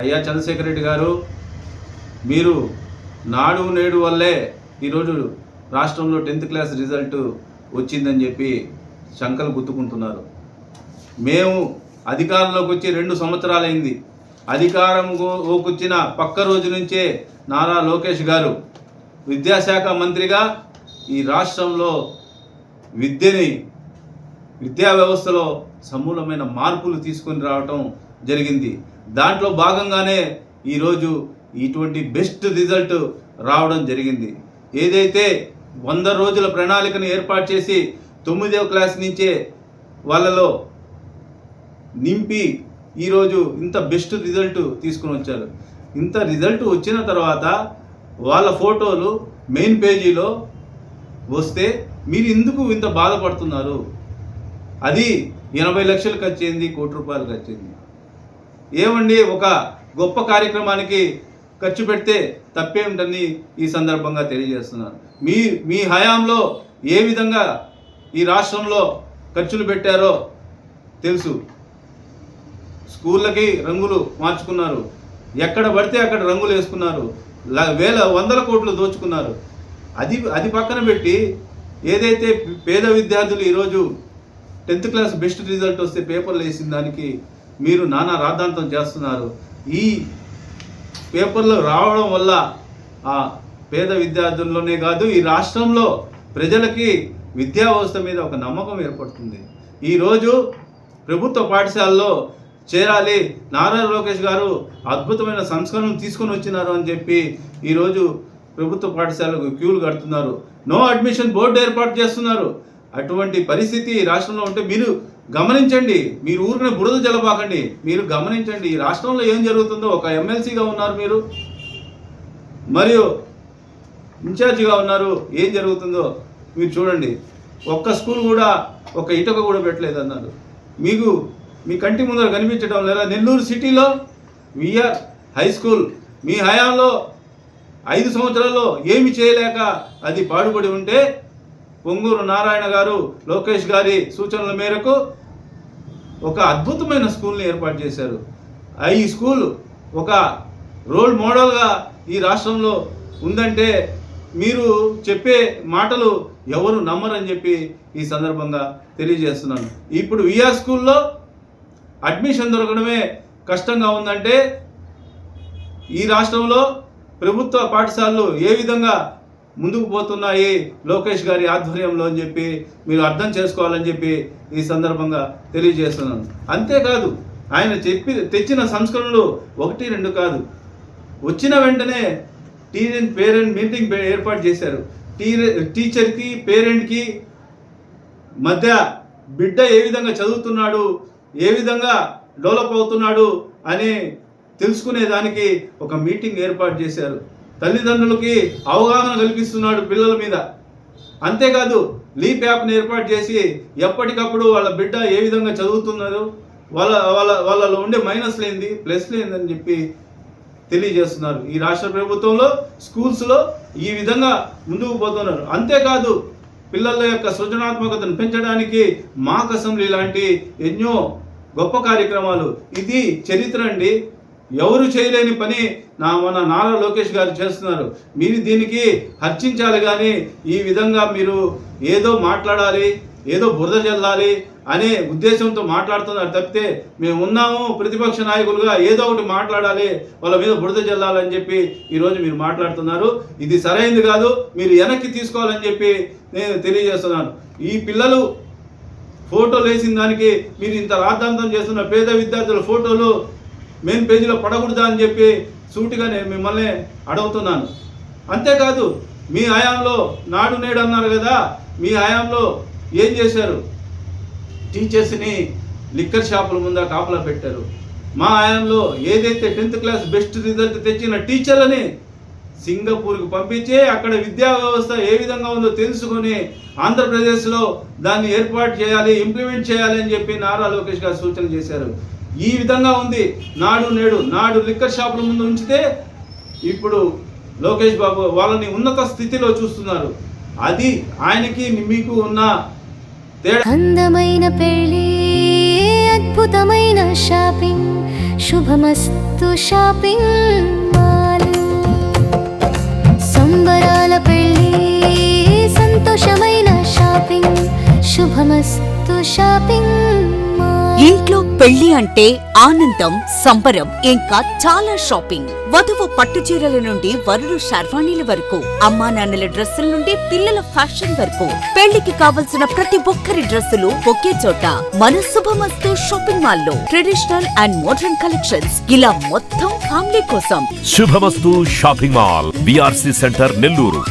అయ్యా చంద్రశేఖర్ రెడ్డి గారు, మీరు నాడు నేడు వల్లే ఈరోజు రాష్ట్రంలో 10th క్లాస్ రిజల్ట్ వచ్చిందని చెప్పి శంకలు గుర్తుకుంటున్నారు. మేము అధికారంలోకి వచ్చి 2 సంవత్సరాలైంది. అధికారంలోకి వచ్చిన పక్క రోజు నుంచే నారా లోకేష్ గారు విద్యాశాఖ మంత్రిగా ఈ రాష్ట్రంలో విద్యా వ్యవస్థలో సమూలమైన మార్పులు తీసుకొని రావటం జరిగింది. దాంట్లో భాగంగానే ఈరోజు ఇటువంటి బెస్ట్ రిజల్ట్ రావడం జరిగింది. ఏదైతే 100 రోజుల ప్రణాళికను ఏర్పాటు చేసి 9వ క్లాస్ నుంచే వాళ్ళలో నింపి ఈరోజు ఇంత బెస్ట్ రిజల్ట్ తీసుకుని వచ్చారు. ఇంత రిజల్ట్ వచ్చిన తర్వాత వాళ్ళ ఫోటోలు మెయిన్ పేజీలో వస్తే మీరు ఎందుకు ఇంత బాధపడుతున్నారు? అది 80 లక్షలు ఖర్చు అయింది, ₹1 కోటి ఖర్చు అయింది. ఏమండి, ఒక గొప్ప కార్యక్రమానికి ఖర్చు పెడితే తప్పేమిటని ఈ సందర్భంగా తెలియజేస్తున్నాను. మీ హయాంలో ఏ విధంగా ఈ రాష్ట్రంలో ఖర్చులు పెట్టారో తెలుసు. స్కూళ్ళకి రంగులు మార్చుకున్నారు, ఎక్కడ పడితే అక్కడ రంగులు వేసుకున్నారు, వందల కోట్లు దోచుకున్నారు. అది పక్కన పెట్టి ఏదైతే పేద విద్యార్థులు ఈరోజు 10th క్లాస్ బెస్ట్ రిజల్ట్ వస్తే పేపర్లు వేసిన దానికి మీరు నానా రాద్ధాంతం చేస్తున్నారు. ఈ పేపర్లు రావడం వల్ల ఆ పేద విద్యార్థుల్లోనే కాదు, ఈ రాష్ట్రంలో ప్రజలకి విద్యా వ్యవస్థ మీద ఒక నమ్మకం ఏర్పడుతుంది. ఈరోజు ప్రభుత్వ పాఠశాలలో చేరాలి, నారా లోకేష్ గారు అద్భుతమైన సంస్కరణలు తీసుకొని వచ్చినారు అని చెప్పి ఈరోజు ప్రభుత్వ పాఠశాలకు క్యూలు కడుతున్నారు. నో అడ్మిషన్ బోర్డు ఏర్పాటు చేస్తున్నారు. అటువంటి పరిస్థితి రాష్ట్రంలో ఉంటే మీరు గమనించండి. మీరు ఊరిని బురద జలబాకండి, మీరు గమనించండి ఈ రాష్ట్రంలో ఏం జరుగుతుందో. ఒక ఎమ్మెల్సీగా ఉన్నారు మీరు, మరియు ఇన్ఛార్జిగా ఉన్నారు. ఏం జరుగుతుందో మీరు చూడండి. ఒక్క స్కూల్ కూడా, ఒక ఇటుక కూడా పెట్టలేదు అన్నారు. మీ కంటి ముందర కనిపించడం లేదా? నెల్లూరు సిటీలో విఆర్ హై స్కూల్ మీ హయాంలో 5 సంవత్సరాల్లో ఏమి చేయలేక అది పాడుపడి ఉంటే పొంగూరు నారాయణ గారు లోకేష్ గారి సూచనల మేరకు ఒక అద్భుతమైన స్కూల్ని ఏర్పాటు చేశారు. ఈ స్కూల్ ఒక రోల్ మోడల్గా ఈ రాష్ట్రంలో ఉందంటే మీరు చెప్పే మాటలు ఎవరు నమ్మరని చెప్పి ఈ సందర్భంగా తెలియజేస్తున్నాను. ఇప్పుడు విఆర్ స్కూల్లో అడ్మిషన్ దొరకడమే కష్టంగా ఉందంటే ఈ రాష్ట్రంలో ప్రభుత్వ పాఠశాలలు ఏ విధంగా ముందుకు పోతున్నాయి లోకేష్ గారి ఆధ్వర్యంలో అని చెప్పి మీరు అర్థం చేసుకోవాలని చెప్పి ఈ సందర్భంగా తెలియజేస్తున్నాను. అంతేకాదు, ఆయన తెచ్చిన సంస్కరణలు 1, 2 కాదు. వచ్చిన వెంటనే పేరెంట్ మీటింగ్ ఏర్పాటు చేశారు. టీచర్కి పేరెంట్కి మధ్య బిడ్డ ఏ విధంగా చదువుతున్నాడు, ఏ విధంగా డెవలప్ అవుతున్నాడు అని తెలుసుకునేదానికి ఒక మీటింగ్ ఏర్పాటు చేశారు. తల్లిదండ్రులకి అవగాహన కల్పిస్తున్నాడు పిల్లల మీద. అంతేకాదు, లీప్ యాప్ని ఏర్పాటు చేసి ఎప్పటికప్పుడు వాళ్ళ బిడ్డ ఏ విధంగా చదువుతున్నారు, వాళ్ళలో ఉండే మైనస్లు ఏంది, ప్లస్లు ఏందని చెప్పి తెలియజేస్తున్నారు. ఈ రాష్ట్ర ప్రభుత్వంలో స్కూల్స్లో ఈ విధంగా ముందుకు పోతున్నారు. అంతేకాదు, పిల్లల యొక్క సృజనాత్మకతను పెంచడానికి మాక్ అసెంబ్లీ లాంటి ఎన్నో గొప్ప కార్యక్రమాలు. ఇది చరిత్ర అండి. ఎవరు చేయలేని పని మన నారా లోకేష్ గారు చేస్తున్నారు. మీరు దీనికి హర్షించాలి, కానీ ఈ విధంగా మీరు ఏదో మాట్లాడాలి, ఏదో బురద జల్లాలి అనే ఉద్దేశంతో మాట్లాడుతున్నారు తప్పితే మేము ఉన్నాము ప్రతిపక్ష నాయకులుగా ఏదో ఒకటి మాట్లాడాలి, వాళ్ళ మీద బురద జల్లాలని చెప్పి ఈరోజు మీరు మాట్లాడుతున్నారు. ఇది సరైనది కాదు, మీరు వెనక్కి తీసుకోవాలని చెప్పి నేను తెలియజేస్తున్నాను. ఈ పిల్లలు ఫోటోలు వేసిన దానికి మీరు ఇంత రాద్ధాంతం చేస్తున్న పేద విద్యార్థుల ఫోటోలు మెయిన్ పేజీలో పడకూడదా అని చెప్పి సూటిగా నేను మిమ్మల్ని అడుగుతున్నాను. అంతేకాదు, మీ హయాంలో నాడు నేడు అన్నారు కదా, మీ హయాంలో ఏం చేశారు? టీచర్స్ని లిక్కర్ షాపుల ముందు కాపలా పెట్టారు. మా హయాంలో ఏదైతే 10th క్లాస్ బెస్ట్ రిజల్ట్ తెచ్చిన టీచర్లని సింగపూర్కి పంపించి అక్కడ విద్యా వ్యవస్థ ఏ విధంగా ఉందో తెలుసుకొని ఆంధ్రప్రదేశ్లో దాన్ని ఏర్పాటు చేయాలి, ఇంప్లిమెంట్ చేయాలి అని చెప్పి నారా లోకేష్ గారు సూచన చేశారు. ఈ విధంగా ఉంది నాడు నేడు. నాడు లిక్కర్ షాపుల ముందు ఉంచితే ఇప్పుడు లోకేష్ బాబు వాళ్ళని ఉన్నత స్థితిలో చూస్తున్నారు. అది ఆయనకి మీకు ఉన్న తేడా. అందమైన పెళ్లి, అద్భుతమైన షాపింగ్, శుభమస్తు షాపింగ్ మాల్. సంబరాల పెళ్ళి సంతోషమైన షాపింగ్. శుభమస్తు షాపింగ్ మాల్. ఇంట్లో పెళ్లి అంటే ఆనందం, సంబరం, ఇంకా చాలా షాపింగ్. వధువు పట్టు చీరల నుండి వరుడు శర్వాణీల వరకు, అమ్మా నాన్నల డ్రెస్సుల నుండి పిల్లల ఫ్యాషన్ వరకు, పెళ్లికి కావలసిన ప్రతి ఒక్కరి డ్రెస్సులు ఒకే చోట మన శుభమస్తు షాపింగ్ మాల్ లో. ట్రెడిషనల్ అండ్ మోడర్న్ కలెక్షన్స్, ఇలా మొత్తం ఫ్యామిలీ కోసం. శుభమస్తు shopping mall, VRC centre, Nellore.